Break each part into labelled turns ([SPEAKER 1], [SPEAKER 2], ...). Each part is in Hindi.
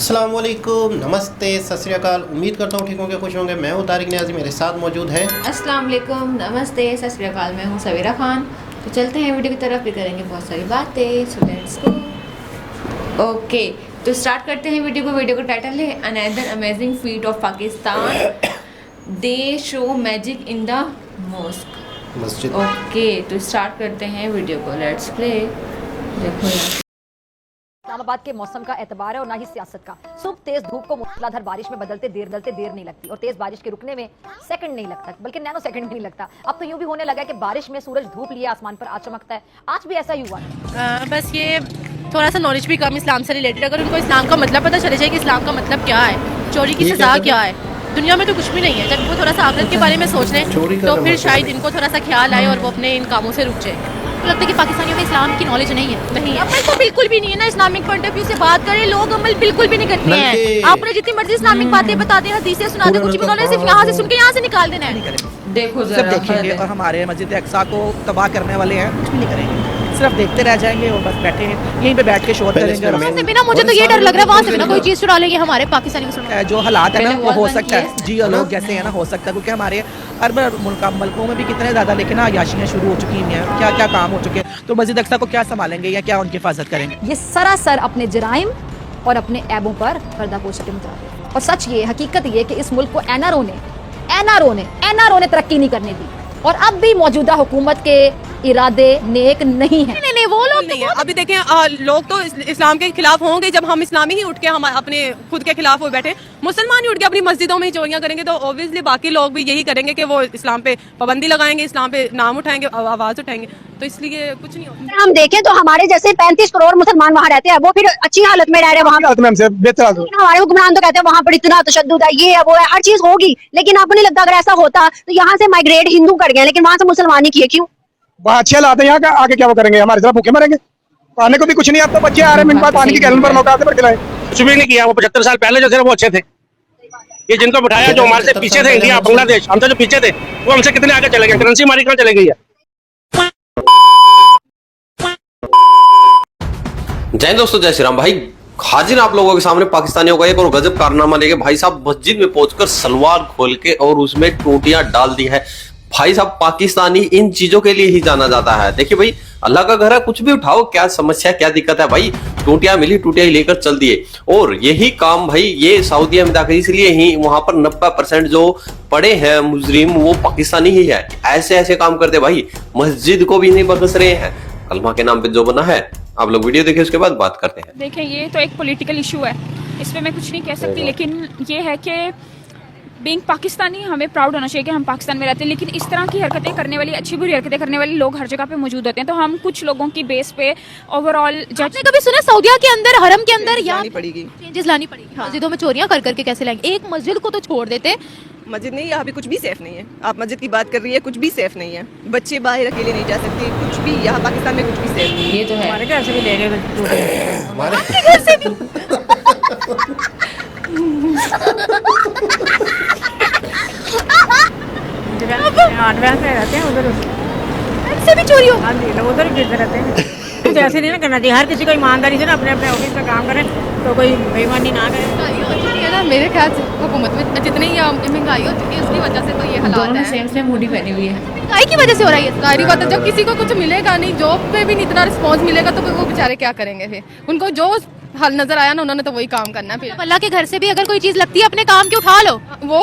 [SPEAKER 1] अस्सलाम वालेकुम, नमस्ते, सत श्री अकाल। उम्मीद करता हूँ ठीक होंगे, खुश होंगे। मैं हूँ तारिक न्याज़ी, मेरे साथ मौजूद है।
[SPEAKER 2] अस्सलाम वालेकुम, नमस्ते, सत श्री अकाल। मैं हूँ सवेरा खान। तो चलते हैं वीडियो की तरफ, भी करेंगे बहुत सारी बातें। So let's go. ओके, तो स्टार्ट करते हैं वीडियो का टाइटल है another amazing feet of Pakistan, they show magic in the mosque
[SPEAKER 1] मस्जिद।
[SPEAKER 2] ओके, तो स्टार्ट करते हैं वीडियो को। Let's play. देखो यार,
[SPEAKER 3] इस्लामाबाद के मौसम का एतबार है और ना ही सियासत का। सुबह तेज धूप को मूसलाधार बारिश में बदलते देर नहीं लगती और तेज बारिश के रुकने में सेकंड नहीं लगता, बल्कि नैनो सेकंड भी नहीं लगता। अब तो यूं भी होने लगा है कि बारिश में सूरज धूप लिए आसमान पर आ चमकता है। आज भी ऐसा ही हुआ।
[SPEAKER 4] बस ये थोड़ा सा नॉलेज भी कम इस्लाम से रिलेटेड। अगर उनको इस्लाम का मतलब पता चले जाए कि इस्लाम का मतलब क्या है, चोरी की सजा क्या है, दुनिया में तो कुछ भी नहीं है। जब वो थोड़ा सा आखिरत के बारे में सोच लें तो फिर शायद इनको थोड़ा सा ख्याल आए और वो अपने इन कामों से रुक जाए। तो लगता है कि पाकिस्तानियों में इस्लाम की नॉलेज नहीं है। अमल तो बिल्कुल भी नहीं है ना। इस्लामिक पॉइंट ऑफ व्यू से बात करें, लोग अमल बिल्कुल भी नहीं करते हैं। आपने जितनी मर्जी इस्लामिक बातें बता दें, हदीसें सुना दें, कुछ भी नॉलेज सिर्फ यहाँ से सुन के यहाँ से निकाल देना है।
[SPEAKER 2] देखो
[SPEAKER 5] सिर्फ देखेंगे और हमारे मस्जिद अक्सा को तबाह करने वाले हैं, कुछ भी नहीं करेंगे, सिर्फ देखते रह जाएंगे और बस बैठे हैं यहीं पे बैठ के शोर करेंगे।
[SPEAKER 4] वहाँ से भी ना, मुझे तो ये डर लग रहा है वहाँ से भी ना कोई चीज़ चुरा लेंगे हमारे पाकिस्तानी मुसलमान।
[SPEAKER 5] जो हालात है ना वो हो सकता है जी, लोग जैसे है ना हो सकता है, क्योंकि हमारे अरब मुल्कों में भी कितने ज़्यादा लेकिन आयाशियाँ शुरू हो चुकी हैं, क्या क्या काम हो चुके हैं। तो मस्जिद अक्सा को क्या संभालेंगे या क्या उनकी हिफाजत करेंगे?
[SPEAKER 3] ये सरासर अपने जराइम और अपने ऐबों पर पर्दापोशी के मुताबिक। और सच ये, हकीकत ये कि इस मुल्क को एनआरओ ने तरक्की नहीं करने दी और अब भी मौजूदा हुकूमत के इरादे नेक नहीं है।
[SPEAKER 4] नहीं, वो लोग नहीं है। अभी देखें, लोग तो इस्लाम के खिलाफ होंगे जब हम इस्लामी ही उठ के हम अपने खुद के खिलाफ हो बैठे। मुसलमान ही उठ के अपनी मस्जिदों में ही चोरियां करेंगे तो ऑब्वियसली बाकी लोग भी यही करेंगे कि वो इस्लाम पे पाबंदी लगाएंगे, इस्लाम पे नाम उठाएंगे, आवाज उठाएंगे। तो इसलिए कुछ नहीं होता।
[SPEAKER 6] हम देखें तो हमारे जैसे 35 करोड़ मुसलमान वहाँ रहते हैं, वो फिर अच्छी हालत में रह रहे हैं वहाँ। हमारे हुक्मरान तो कहते हैं वहाँ पर इतना तशद्दुद है, ये है वो है, हर चीज होगी। लेकिन आपको नहीं लगता अगर ऐसा होता तो यहाँ से माइग्रेट हिंदू कर गए, लेकिन वहाँ से मुसलमान ही किए क्यों?
[SPEAKER 7] अच्छे हालात है यहाँ का, आगे क्या वो करेंगे? हमारे तरह भूखे मरेंगे, खाने को भी कुछ नहीं। अब तो बच्चे आ रहे हैं मिनट बाद पानी की गैलन पर मौका पर खिलाए।
[SPEAKER 8] कुछ भी नहीं किया। वो 75 साल पहले जो थे वो अच्छे थे। ये जिनको बिठाया जो हमारे से पीछे थे, इंडिया बांग्लादेश, हम तो जो पीछे थे वो हमसे कितने आगे चले गए। करेंसी हमारी कहाँ चले गई है?
[SPEAKER 9] जय दोस्तों, जय श्री राम। भाई हाजिर आप लोगों के सामने पाकिस्तानियों का एक और गजब कारनामा लेके। भाई साहब मस्जिद में पहुंचकर सलवार खोल के और उसमें टूटियां डाल दी है। भाई साहब पाकिस्तानी इन चीजों के लिए ही जाना जाता है। देखिए भाई, अल्लाह का घर है, कुछ भी उठाओ, क्या समस्या क्या दिक्कत है भाई? टूटियां मिली, टूटियां ही लेकर चल दिए। और यही काम भाई ये सऊदीया में जाकर, इसलिए ही वहां पर 90% जो पड़े हैं मुजरिम वो पाकिस्तानी ही है। ऐसे ऐसे काम करते भाई, मस्जिद को भी नहीं बख्श रहे हैं। कलमा के नाम पे जो बना है, आप लोग वीडियो देखिए, उसके बाद बात करते हैं।
[SPEAKER 10] देखिए, ये तो एक पॉलिटिकल इशू है, इसमें मैं कुछ नहीं कह सकती, लेकिन ये है कि बीइंग पाकिस्तानी हमें प्राउड होना चाहिए कि हम पाकिस्तान में रहते हैं। लेकिन इस तरह की हरकतें करने वाली, अच्छी बुरी हरकतें करने वाले लोग हर जगह पे मौजूद होते हैं। तो हम कुछ लोगों की बेस पे ओवरऑल
[SPEAKER 4] आपने कभी सुना सऊदीया के अंदर, हरम के अंदर या चेंजेस लानी पड़ेगी? मस्जिदों में चोरियां कर करके कैसे लाएंगे? एक मस्जिद को तो छोड़ देते।
[SPEAKER 11] मस्जिद नहीं, यहाँ भी कुछ भी सेफ नहीं है। आप मस्जिद की बात कर रही है, कुछ भी सेफ नहीं है। बच्चे बाहर अकेले नहीं जा सकते, कुछ भी यहाँ पाकिस्तान में कुछ भी सेफ नहीं है।
[SPEAKER 2] ये तो है।
[SPEAKER 4] हमारे घर से भी ले गए,
[SPEAKER 1] हमारे घर से भी
[SPEAKER 4] रहते हैं उधर से भी चोरी हो। उधर भी गिरते रहते हैं। कुछ ऐसे नहीं ना करना चाहिए। हर किसी को ईमानदारी से ना अपने अपने ऑफिस में काम करें, तो कोई बेईमानी ना करे। ना मेरे ख्याल से हुकूमत में जितनी महंगाई हो चुकी है उसकी वजह से तो ये हालात है।
[SPEAKER 2] सेम सेम हुडी पहनी हुई है।
[SPEAKER 4] महंगाई की वजह से हो रही है। सारी बात है, जब किसी को कुछ मिलेगा नहीं, जॉब पे भी नहीं इतना रिस्पॉन्स मिलेगा, तो वो बेचारे क्या करेंगे? फिर उनको जो हल नजर आया ना, उन्होंने तो वही काम करना है। फिर अल्लाह के घर से भी अगर कोई चीज लगती है अपने काम की उठा लो, वो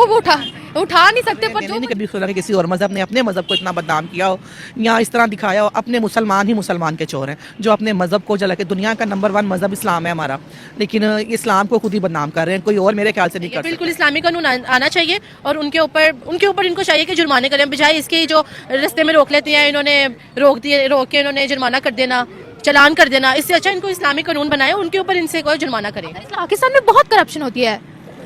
[SPEAKER 4] उठा नहीं सकते। पर
[SPEAKER 5] मैंने कभी सुना कि किसी और मजहब ने अपने मजहब को इतना बदनाम किया हो या इस तरह दिखाया हो। अपने मुसलमान ही मुसलमान के चोर हैं जो अपने मजहब को जला के। दुनिया का नंबर 1 मजहब इस्लाम है हमारा, लेकिन इस्लाम को खुद ही बदनाम कर रहे हैं। कोई और मेरे ख्याल से नहीं कर सकता।
[SPEAKER 4] बिल्कुल इस्लामी कानून आना चाहिए और उनके ऊपर इनको चाहिए कि जुर्माने करें, बजाय इसके जो रास्ते में रोक लेते हैं इन्होंने, रोक के इन्होंने जुर्माना कर देना, चलान कर देना। इससे अच्छा इनको इस्लामी कानून बनाए, उनके ऊपर इनसे कोई जुर्माना करें। पाकिस्तान में बहुत करप्शन होती है,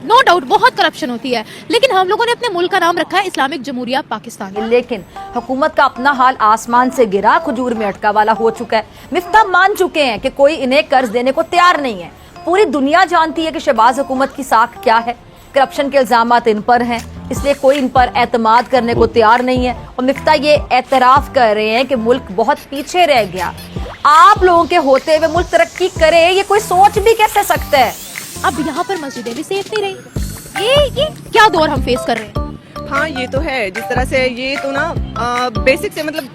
[SPEAKER 4] नो डाउट बहुत करप्शन होती है, लेकिन हम लोगों ने अपने मुल्क का नाम रखा है इस्लामिक जमहूरिया पाकिस्तान।
[SPEAKER 3] लेकिन हुकूमत का अपना हाल आसमान से गिरा खजूर में अटका वाला हो चुका है। मिफ्ता मान चुके हैं कि कोई इन्हें कर्ज देने को तैयार नहीं है। पूरी दुनिया जानती है कि शहबाज हुकूमत की साख क्या है। करप्शन के इल्जामात इन पर हैं, इसलिए कोई इन पर एतमाद करने को तैयार नहीं है। और मिफ्ता ये एतराफ कर रहे हैं कि मुल्क बहुत पीछे रह गया। आप लोगों के होते हुए मुल्क तरक्की करे, ये कोई सोच भी कैसे सकता है?
[SPEAKER 4] अब यहाँ पर मस्जिदें भी सेफ नहीं रही। ये क्या दौर हम फेस कर रहे हैं?
[SPEAKER 11] हाँ ये तो है, जिस तरह से ये तो ना बेसिक से मतलब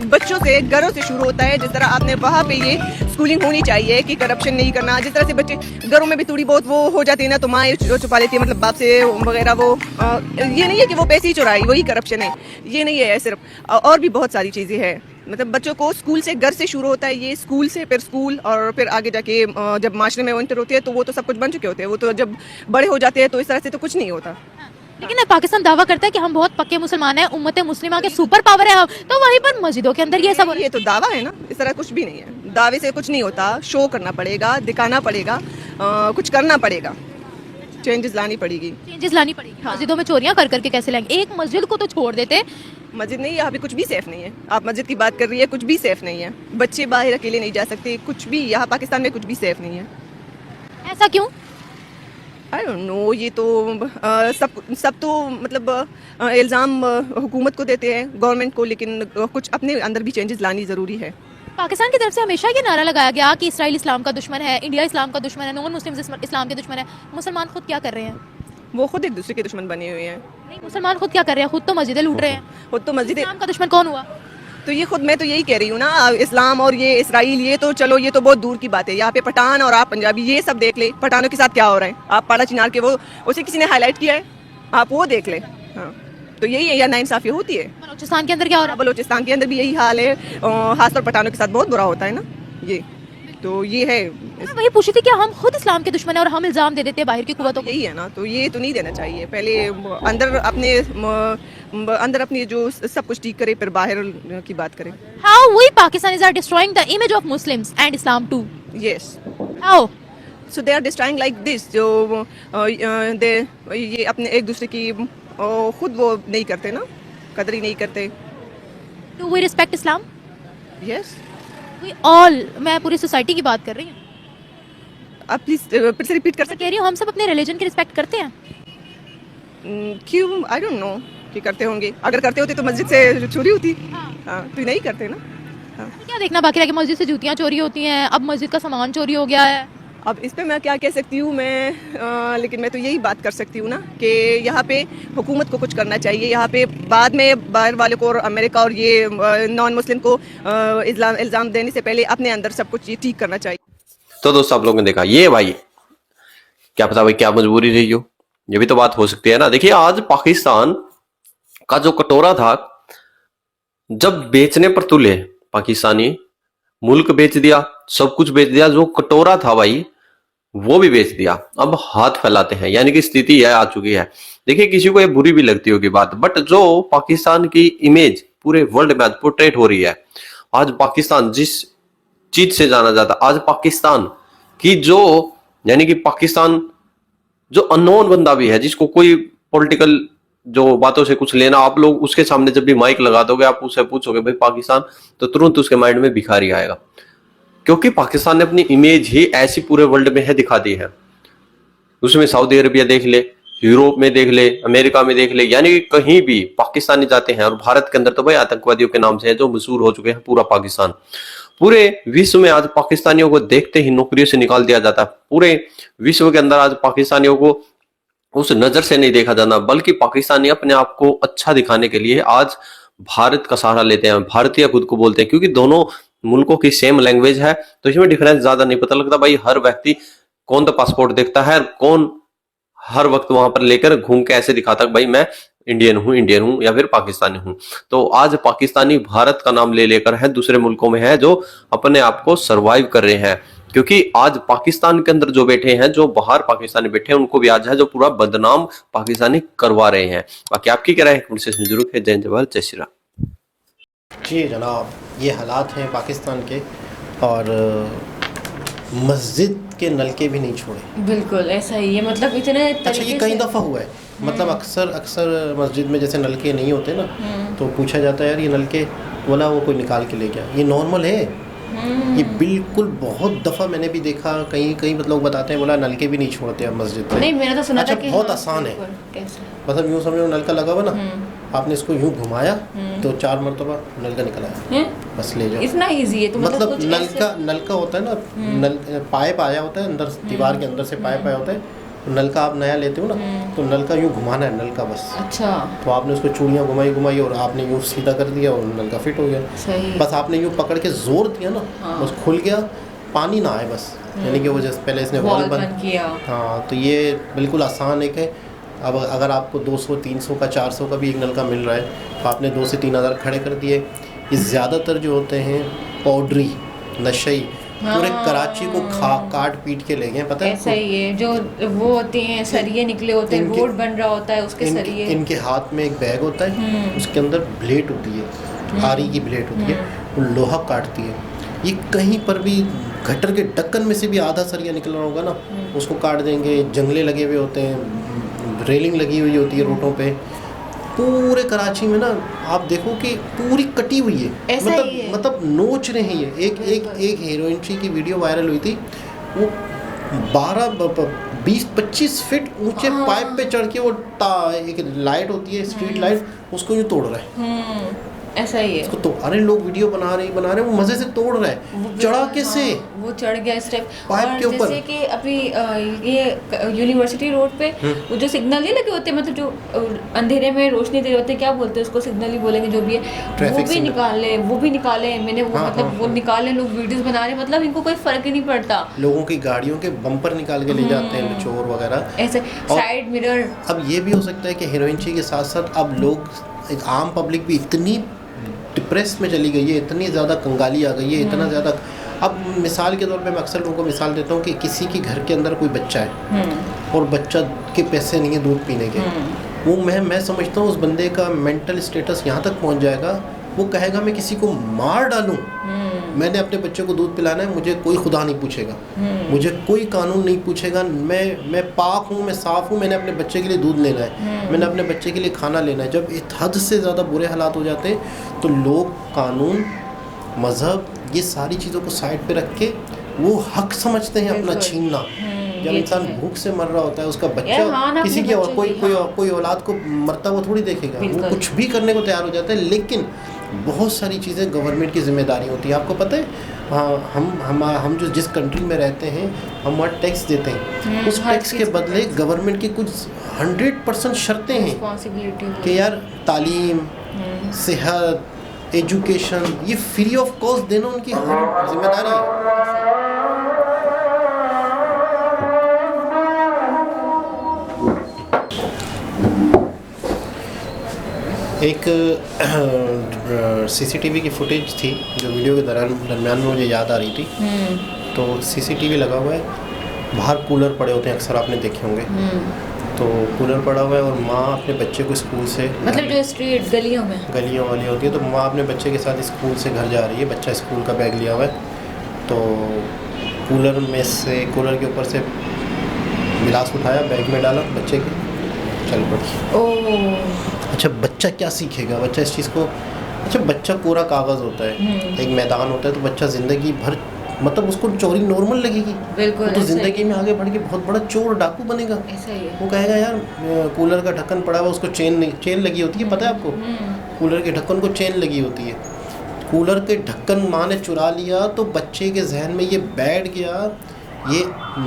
[SPEAKER 11] बच्चों से घरों से शुरू होता है। जिस तरह आपने वहाँ पे ये स्कूलिंग होनी चाहिए कि करप्शन नहीं करना। जिस तरह से बच्चे घरों में भी थोड़ी बहुत वो हो जाती है ना, तो माँ छुपा लेती है मतलब बाप से वगैरह। वो ये नहीं है कि वो पैसे ही चुराई वही करप्शन है, ये नहीं है सिर्फ, और भी बहुत सारी चीज़ें हैं। मतलब बच्चों को स्कूल से, घर से शुरू होता है ये, स्कूल से फिर स्कूल, और फिर आगे जाके जब माशरे में एंटर होते हैं तो वो तो सब कुछ बन चुके होते हैं। वो तो जब बड़े हो जाते हैं तो इस तरह से तो कुछ नहीं होता।
[SPEAKER 4] लेकिन पाकिस्तान दावा करता है कि हम बहुत पक्के मुसलमान हैं, उम्मत मुस्लिमा के सुपर पावर है हम, तो वहीं पर मस्जिदों के अंदर ये सब।
[SPEAKER 11] ये तो दावा है ना, इस तरह कुछ भी नहीं है। दावे से कुछ नहीं होता, शो करना पड़ेगा, दिखाना पड़ेगा, कुछ करना पड़ेगा, चेंजेस लानी पड़ेगी।
[SPEAKER 4] हाँ। मस्जिदों में चोरियां कर करके कैसे लाएंगे? एक मस्जिद को तो छोड़ देते।
[SPEAKER 11] मस्जिद नहीं, यहाँ पे कुछ भी सेफ नहीं है। आप मस्जिद की बात कर रही है, कुछ भी सेफ नहीं है। बच्चे बाहर अकेले नहीं जा सकते, कुछ भी यहाँ पाकिस्तान में कुछ भी सेफ नहीं है।
[SPEAKER 4] ऐसा क्यों?
[SPEAKER 11] आई डोंट नो, ये तो सब तो मतलब इल्ज़ाम हुकूमत को देते हैं, गवर्नमेंट को, लेकिन कुछ अपने अंदर भी चेंजेस लानी ज़रूरी है।
[SPEAKER 4] पाकिस्तान की तरफ से हमेशा ये नारा लगाया गया कि इसराइल इस्लाम का दुश्मन है, इंडिया इस्लाम का दुश्मन है, नॉन मुस्लिम इस्लाम के दुश्मन है। मुसलमान खुद क्या कर रहे हैं?
[SPEAKER 11] वो खुद एक दूसरे के दुश्मन बने हुए हैं।
[SPEAKER 4] नहीं, मुसलमान खुद क्या कर रहे हैं? खुद तो मस्जिदें लूट रहे हैं।
[SPEAKER 11] खुद तो मस्जिद,
[SPEAKER 4] इस्लाम का दुश्मन कौन हुआ?
[SPEAKER 11] तो ये खुद, मैं तो यही कह रही हूँ ना, इस्लाम और ये इसराइल, ये तो चलो ये तो बहुत दूर की बात है। यहाँ पे पठान और आप पंजाबी, ये सब देख ले, पठानों के साथ क्या हो रहा है। आप पाड़ा चिनार के वो उसे किसी ने हाईलाइट किया है, आप वो देख ले। हाँ, तो यही है, या नाइंसाफी होती है।
[SPEAKER 4] बलूचिस्तान के अंदर क्या हो रहा है?
[SPEAKER 11] बलूचिस्तान के अंदर भी यही हाल है, खासतौर पठानों के साथ बहुत बुरा होता है ना ये। तो ये है,
[SPEAKER 4] मैं वही पूछी थी कि हम खुद इस्लाम के दुश्मन है और हम इल्जाम दे देते हैं बाहर की कुव्वतों को।
[SPEAKER 11] यही है ना, तो ये तो नहीं देना चाहिए। पहले अंदर अपनी जो सब कुछ ठीक करे, फिर बाहर की बात करें।
[SPEAKER 4] How we Pakistanis are destroying the image of Muslims and Islam too?
[SPEAKER 11] Yes.
[SPEAKER 4] How?
[SPEAKER 11] So they are destroying like this. जो ये अपने एक दूसरे की खुद वो नहीं करते ना, कदर ही नहीं करते।
[SPEAKER 4] Do we respect Islam?
[SPEAKER 11] Yes.
[SPEAKER 4] We all, मैं पूरी सोसाइटी की बात कर रही हूँ।
[SPEAKER 11] आप प्लीज फिर से रिपीट कर
[SPEAKER 4] सकते? कह रही हूँ हम सब अपने रिलीजन की रिस्पेक्ट करते हैं।
[SPEAKER 11] क्यों? आई डोंट नो कि करते होंगे। अगर करते होते तो मस्जिद से चोरी होती। हाँ, तो नहीं करते ना। हाँ।
[SPEAKER 4] क्या देखना बाकी रह गया? मस्जिद से जूतियाँ चोरी होती हैं, अब मस्जिद का सामान चोरी हो गया है।
[SPEAKER 11] अब इस पे मैं क्या कह सकती हूँ लेकिन मैं तो यही बात कर सकती हूँ ना कि यहाँ पे हुकूमत को कुछ करना चाहिए। यहाँ पे बाद में बाहर वाले को और अमेरिका और ये नॉन मुस्लिम को इल्ज़ाम देने से पहले अपने अंदर सब कुछ ये ठीक करना चाहिए।
[SPEAKER 9] तो दोस्तों, आप लोगों ने देखा, ये भाई क्या पता भाई क्या मजबूरी रही हो, ये भी तो बात हो सकती है ना। देखिए, आज पाकिस्तान का जो कटोरा था, जब बेचने पर तुले पाकिस्तानी, मुल्क बेच दिया, सब कुछ बेच दिया, जो कटोरा था भाई वो भी बेच दिया। अब हाथ फैलाते हैं, यानी कि स्थिति यह आ चुकी है। देखिए, किसी को ये बुरी भी लगती होगी बात, बट जो पाकिस्तान की इमेज पूरे वर्ल्ड में आज पोर्ट्रेट हो रही है, आज पाकिस्तान जिस चीज से जाना जाता, आज पाकिस्तान की जो, यानी कि पाकिस्तान जो अननोन बंदा भी है, जिसको कोई पॉलिटिकल जो बातों से कुछ लेना, आप लोग उसके सामने जब भी माइक लगा दोगे, आप उससे पूछोगे भाई पाकिस्तान, तो तुरंत उसके माइंड में भिखारी आएगा, क्योंकि पाकिस्तान ने अपनी इमेज ही ऐसी पूरे वर्ल्ड में है दिखा दी है। उसमें सऊदी अरबिया देख ले, यूरोप में देख ले, अमेरिका में देख ले, यानी कि कहीं भी पाकिस्तानी जाते हैं। और भारत के अंदर तो भाई आतंकवादियों के नाम से है जो मशहूर हो चुके हैं पूरा पाकिस्तान। पूरे विश्व में आज पाकिस्तानियों को देखते ही नौकरियों से निकाल दिया जाता है। पूरे विश्व के अंदर आज पाकिस्तानियों को उस नजर से नहीं देखा जाना, बल्कि पाकिस्तानी अपने आप को अच्छा दिखाने के लिए आज भारत का सहारा लेते हैं, भारतीय खुद को बोलते हैं, क्योंकि दोनों मुल्कों की सेम लैंग्वेज है, तो इसमें डिफरेंस ज्यादा नहीं पता लगता। भाई हर व्यक्ति कौन तो पासपोर्ट देखता है, कौन हर वक्त वहां पर लेकर घूम के ऐसे दिखाता है भाई मैं इंडियन हूं या फिर पाकिस्तानी हूं। तो आज पाकिस्तानी भारत का नाम ले लेकर है, दूसरे मुल्कों में है, जो अपने आप को सर्वाइव कर रहे हैं। क्योंकि आज पाकिस्तान के अंदर जो बैठे हैं, जो बाहर पाकिस्तानी बैठे हैं, उनको भी आज है जो पूरा बदनाम पाकिस्तानी करवा रहे हैं। बाकी आपकी क्या राय है कमेंट सेक्शन में जरूर है। जय जवाहर, जय श्री राम।
[SPEAKER 1] जी जनाब, ये हालात हैं पाकिस्तान के, और मस्जिद के नलके भी नहीं छोड़े।
[SPEAKER 2] बिल्कुल ऐसा ही है, मतलब इतने
[SPEAKER 1] अच्छा, ये कई दफ़ा हुआ है, मतलब अक्सर मस्जिद में जैसे नलके नहीं होते ना, तो पूछा जाता है यार ये नलके, बोला वो कोई निकाल के ले गया, ये नॉर्मल है। ये बिल्कुल बहुत दफ़ा मैंने भी देखा, कहीं कहीं मतलब लोग बताते हैं, बोला नलके भी नहीं छोड़ते अब मस्जिद में।
[SPEAKER 2] नहीं, मैंने तो सुना
[SPEAKER 1] अच्छा,
[SPEAKER 2] था कि
[SPEAKER 1] बहुत
[SPEAKER 2] हाँ,
[SPEAKER 1] आसान है।
[SPEAKER 2] कैसे?
[SPEAKER 1] मतलब यूँ समझो नलका लगा हुआ ना, आपने इसको यूँ घुमाया तो 4 मरतबा नलका निकल आया, बस ले जाओ।
[SPEAKER 2] इतना इजी है तो
[SPEAKER 1] मतलब
[SPEAKER 2] कुछ
[SPEAKER 1] नलका होता है ना, पाइप आया होता है अंदर, दीवार के अंदर से पाइप आया होता है, तो नलका आप नया लेते हो ना, तो नलका यूँ घुमाना है, नलका बस।
[SPEAKER 2] अच्छा,
[SPEAKER 1] तो आपने उसको चूड़ियाँ घुमाई और आपने यूँ सीधा कर दिया और नलका फिट हो गया।
[SPEAKER 2] सही।
[SPEAKER 1] बस आपने यूँ पकड़ के जोर दिया ना, बस खुल गया, पानी ना आए बस, यानी कि वो जैसे पहले इसने वॉल बंद
[SPEAKER 2] किया।
[SPEAKER 1] हाँ, तो ये बिल्कुल आसान एक है। अब अगर आपको 200, 300 का, 400 का भी एक नलका मिल रहा है, तो आपने 2 से 3 हज़ार खड़े कर दिए। ये ज़्यादातर जो होते हैं पाउडरी नशई, पूरे कराची को काट पीट के ले गए, पता है
[SPEAKER 2] ऐसा ही है। जो वो होते हैं सरिये निकले होते हैं, रोड बन रहा होता है उसके सरिये।
[SPEAKER 1] इनके हाथ में एक बैग होता है, उसके अंदर ब्लेड होती है, आरी की ब्लेड होती है, वो लोहा काटती है। ये कहीं पर भी गटर के ढक्कन में से भी आधा सरिया निकल रहा होगा ना, उसको काट देंगे। जंगले लगे हुए होते हैं, रेलिंग लगी हुई होती है रोडों पे, पूरे कराची में ना आप देखो कि पूरी कटी हुई है, मतलब नोच रहे हैं ये। एक हीरोइन की वीडियो वायरल हुई थी, वो 20-25 फीट ऊंचे पाइप पे चढ़ के वो एक लाइट होती है, स्ट्रीट लाइट, उसको यूँ तोड़ रहा है।
[SPEAKER 2] ऐसा ही है
[SPEAKER 1] इसको तो अरे लोग वीडियो बना रहे हैं, वो मजे से तोड़ रहे हैं, चढ़ा कैसे
[SPEAKER 2] वो चढ़ गया इस टाइप
[SPEAKER 1] पाइप के ऊपर।
[SPEAKER 2] जैसे कि अभी ये यूनिवर्सिटी रोड पे वो जो सिग्नल नहीं लगे होते, मतलब जो अंधेरे में रोशनी दे रहे होते, क्या बोलते हैं उसको, सिग्नल ही बोलेंगे जो भी है, वो भी निकाले मैंने वो, मतलब वो निकाले, लोग वीडियोस बना रहे हैं, मतलब इनको कोई फर्क ही नहीं पड़ता।
[SPEAKER 1] लोगों की गाड़ियों के बम्पर निकाल के ले जाते हैं चोर वगैरह,
[SPEAKER 2] ऐसे साइड मिरर। अब
[SPEAKER 1] ये भी हो सकता है कि हीरोइन के साथ साथ अब लोग, एक आम पब्लिक भी इतनी डिप्रेस में चली गई है, इतनी ज़्यादा कंगाली आ गई है, इतना ज़्यादा। अब मिसाल के तौर पे मैं अक्सर लोगों को मिसाल देता हूँ कि किसी के घर के अंदर कोई बच्चा है और बच्चा के पैसे नहीं है दूध पीने के, वो मैं समझता हूँ उस बंदे का मेंटल स्टेटस यहाँ तक पहुँच जाएगा, वो कहेगा मैं किसी को मार डालूँ, मैंने अपने बच्चे को दूध पिलाना है, मुझे कोई खुदा नहीं पूछेगा, मुझे कोई कानून नहीं पूछेगा, मैं पाक हूँ, मैं साफ़ हूँ, मैंने अपने बच्चे के लिए दूध लेना है, मैंने अपने बच्चे के लिए खाना लेना है। जब इस हद से ज़्यादा बुरे हालात हो जाते हैं तो लोग कानून, मज़हब, ये सारी चीज़ों को साइड पे रख के वो हक समझते हैं अपना छीनना। जब इंसान भूख से मर रहा होता है, उसका बच्चा किसी की और कोई औलाद को मरता वो थोड़ी देखेगा, वो कुछ भी करने को तैयार हो जाता है। लेकिन बहुत सारी चीज़ें गवर्नमेंट की जिम्मेदारी होती है, आपको पता है। हम जो जिस कंट्री में रहते हैं, हम वहाँ टैक्स देते हैं, उस टैक्स के बदले गवर्नमेंट की कुछ 100% शर्तें हैं कि यार तालीम, सेहत, एजुकेशन, ये फ्री ऑफ कॉस्ट देना उनकी जिम्मेदारी है। एक सीसीटीवी की फुटेज थी जो वीडियो के दरमियान में मुझे याद आ रही थी। तो सीसीटीवी लगा हुआ है, बाहर कूलर पड़े होते हैं, अक्सर आपने देखे होंगे। तो कूलर पड़ा हुआ है और माँ अपने बच्चे को स्कूल से,
[SPEAKER 2] मतलब जो स्ट्रीट गलियों
[SPEAKER 1] वाली होती है, तो माँ अपने बच्चे के साथ स्कूल से घर जा रही है, बच्चा स्कूल का बैग लिया हुआ है। तो कूलर के ऊपर से गिलास उठाया, बैग में डाला, बच्चे के चल पड़ी। अच्छा, बच्चा क्या सीखेगा? बच्चा इस चीज़ को, अच्छा बच्चा कोरा कागज़ होता है, एक मैदान होता है, तो बच्चा ज़िंदगी भर, मतलब उसको चोरी नॉर्मल लगेगी, बिल्कुल, तो ज़िंदगी में आगे बढ़ के बहुत बड़ा चोर डाकू बनेगा। ऐसा ही है। वो कहेगा यार कूलर का ढक्कन पड़ा हुआ, उसको चेन लगी होती है, पता है आपको? कूलर के ढक्कन को चेन लगी होती है। कूलर के ढक्कन माँ ने चुरा लिया तो बच्चे के जहन में ये बैठ गया, ये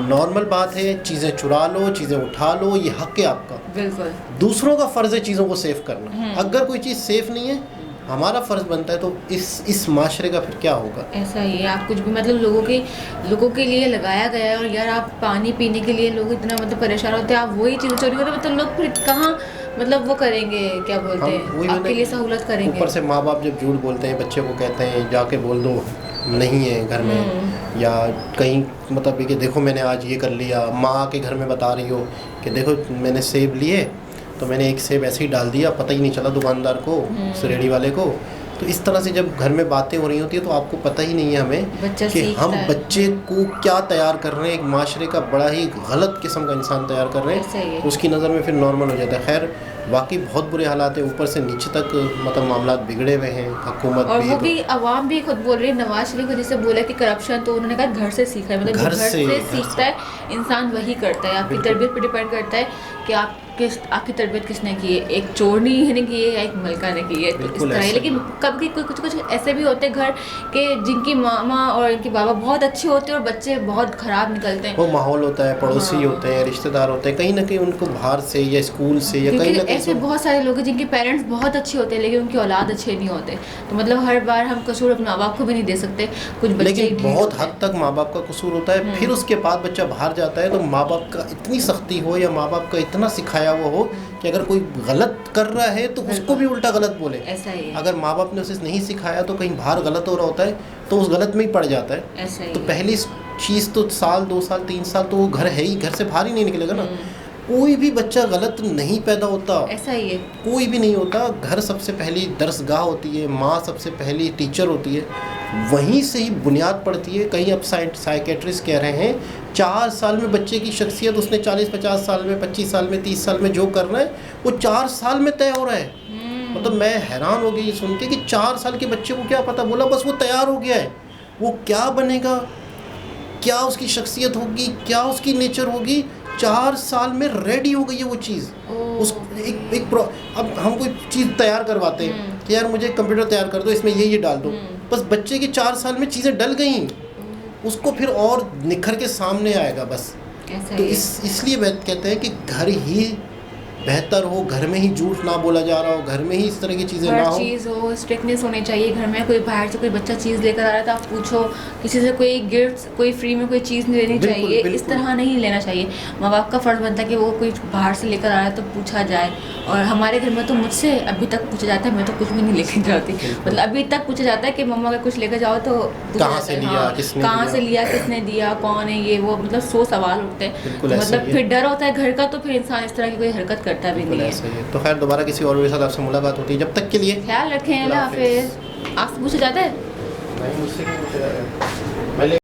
[SPEAKER 1] नॉर्मल बात है, चीज़ें चुरा लो, चीज़ें उठा लो, ये हक है आपका। बिल्कुल। दूसरों का फ़र्ज़ है चीज़ों को सेफ़ करना। अगर कोई चीज़ सेफ़ नहीं है, हमारा फ़र्ज़ बनता है, तो इस माशरे का फिर क्या होगा? ऐसा ही है। आप कुछ भी मतलब लोगों के लिए लगाया गया है, और यार आप पानी पीने के लिए लोग इतना मतलब परेशान होते हैं, आप वही चीज़ें चोरी करते हैं, मतलब लोग फिर कहाँ मतलब वो करेंगे, क्या बोलते हैं, आपके लिए सहूलत करेंगे। ऊपर से माँ बाप जब झूठ बोलते हैं, बच्चे को कहते हैं जाके बोल दो नहीं है घर में, या कहीं मतलब कि देखो मैंने आज ये कर लिया, माँ के घर में बता रही हो कि देखो मैंने सेब लिए तो मैंने एक सेब ऐसे ही डाल दिया, पता ही नहीं चला दुकानदार को, रेडी वाले को। तो इस तरह से जब घर में बातें हो रही होती है तो आपको पता ही नहीं है हमें कि हम बच्चे को क्या तैयार कर रहे हैं, एक माशरे का बड़ा ही गलत किस्म का इंसान तैयार कर रहे हैं, उसकी नज़र में फिर नॉर्मल हो जाता है। खैर वाकई बहुत बुरे हालात है, ऊपर से नीचे तक मतलब मामला बिगड़े हुए हैं। हुकूमत
[SPEAKER 2] और वो भी अवाम भी खुद बोल रही है, नवाज शरीफ को जैसे बोला कि करप्शन तो उन्होंने कहा घर से सीखा है, मतलब घर से सीखता है इंसान वही करता है। आपकी तरबियत पर डिपेंड करता है कि आपकी तरबियत किसने की है, एक चोर ने की है या एक मलका ने की है, तो इस तरह। लेकिन कभी कुछ ऐसे भी होते हैं घर के जिनकी मामा और इनके बाबा बहुत अच्छे होते हैं और बच्चे बहुत ख़राब निकलते हैं।
[SPEAKER 1] वो माहौल होता है, पड़ोसी होते हैं, रिश्तेदार होते हैं, कहीं ना कहीं उनको बाहर से या स्कूल से या कहीं ना कहीं
[SPEAKER 2] ऐसे बहुत सारे लोग हैं जिनके पेरेंट्स बहुत अच्छे होते हैं लेकिन उनकी औलाद अच्छे नहीं होते। तो मतलब हर बार हम कसूर अपने माँ बाप को भी नहीं दे सकते, कुछ बच्चे
[SPEAKER 1] लेकिन बहुत हद तक माँ बाप का कसूर होता है। फिर उसके बाद बच्चा बाहर जाता है तो माँ बाप का इतनी सख्ती हो या माँ बाप का इतना सिखाया हुआ हो कि अगर कोई गलत कर रहा है तो उसको भी उल्टा गलत बोले।
[SPEAKER 2] ऐसा ही है।
[SPEAKER 1] अगर माँ बाप ने उसे नहीं सिखाया तो कहीं बाहर गलत हो रहा होता है तो उस गलत में ही पड़ जाता है।
[SPEAKER 2] ऐसा ही
[SPEAKER 1] तो पहली चीज़ तो साल 2 साल 3 साल तो वो घर है ही, घर से बाहर ही नहीं निकलेगा ना। कोई भी बच्चा गलत नहीं पैदा होता,
[SPEAKER 2] ऐसा ही है,
[SPEAKER 1] कोई भी नहीं होता। घर सबसे पहली दरसगाह होती है, माँ सबसे पहली टीचर होती है, वहीं से ही बुनियाद पड़ती है। कहीं अब साइकेट्रिस्ट कह रहे हैं 4 साल में बच्चे की शख्सियत उसने 40-50 साल में, 25 साल में, 30 साल में जो करना है वो 4 साल में तय हो रहा है। मतलब मैं हैरान हो गई ये सुन के कि 4 साल के बच्चे को क्या पता, बोला बस वो तैयार हो गया है, वो क्या बनेगा, क्या उसकी शख्सियत होगी, क्या उसकी नेचर होगी, 4 साल में रेडी हो गई है वो चीज़। उस अब हम कोई चीज़ तैयार करवाते हैं कि यार मुझे कंप्यूटर तैयार कर दो, इसमें ये डाल दो, बस बच्चे के 4 साल में चीज़ें डल गई, उसको फिर और निखर के सामने आएगा बस। तो इसलिए कहते हैं कि घर ही बेहतर हो, घर में ही झूठ ना बोला जा रहा हो, घर में ही इस तरह की चीज़ें ना हो,
[SPEAKER 2] चीज़ हो, स्ट्रिक्टनेस होनी चाहिए घर में। कोई बाहर से कोई बच्चा चीज़ लेकर आ रहा था, आप पूछो किसी से, कोई गिफ्ट, कोई फ्री में कोई चीज़ नहीं लेनी चाहिए, इस तरह नहीं लेना चाहिए। माँ बाप का फ़र्ज़ बनता है कि वो कोई बाहर से लेकर आ रहा है तो पूछा जाए। और हमारे घर में तो मुझसे अभी तक पूछा जाता है, मैं तो कुछ भी नहीं लेकर जाती, मतलब अभी तक पूछा जाता है कि मम्मा अगर कुछ लेकर जाओ तो
[SPEAKER 1] कहाँ से लिया,
[SPEAKER 2] किसने दिया, कौन है ये वो, मतलब 100 सवाल उठते हैं। मतलब फिर डर होता है घर का, तो फिर इंसान इस तरह की कोई हरकत करता भी नहीं है।
[SPEAKER 1] तो खैर दोबारा किसी और के साथ आपसे मुलाकात होती है, जब तक के लिए
[SPEAKER 2] ख्याल रखें। अल्लाह हाफिज़। आपसे पूछा जाता है?
[SPEAKER 1] नहीं, मुझसे नहीं पूछा जाता है।